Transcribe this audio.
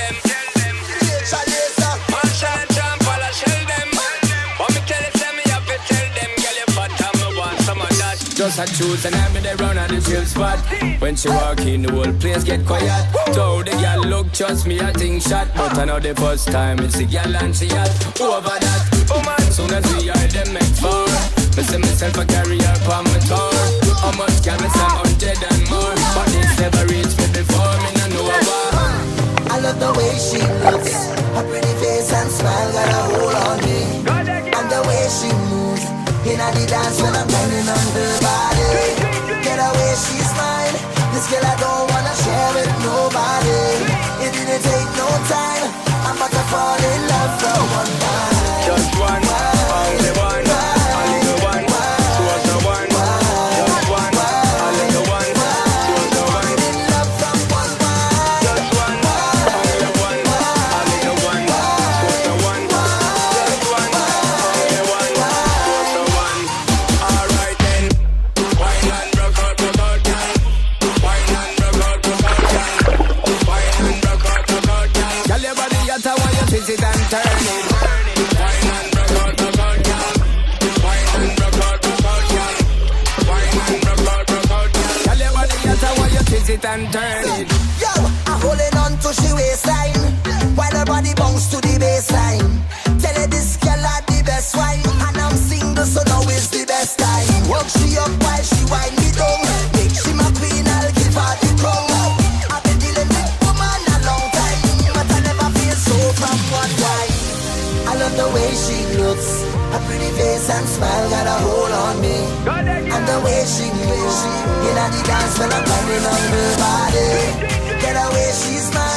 them. Marshall and John Paul, I shell them. But me tell you, tell me have to tell them. Girl, you fat and me want some of that. Just a choose and I'm in the round at the chill spot. When she walk in, the whole place get quiet. So the girl look, trust me, I think shot. But I know the first time it's the girl and she hot. Over that, woman, soon as we are them make four. Me see myself a carry her on my tour. How much can me say 100 and more? But it's never reached me before, me no know about. I love the way she looks, her pretty face and smile got a hold on me. And the way she moves, in the dance when I'm banging on her body. Get away, she's mine. This girl I don't wanna share with nobody. It didn't take no time, I'm about to fall in love from one time. Just one, only one. And turn it. Yo, I'm holding on to she waistline while her body bounce to the baseline. Tell her this girl are the best wine, and I'm single, so now is the best time. Work she up while she wind me down. Make she my queen, I'll give her the crown. I've been dealing with woman a long time, but I never feel so from one wife. I love the way she looks, her pretty face and smile got a hold on me. And the way she moves, in the dance when I'm banging on her body. Get away, she's mine.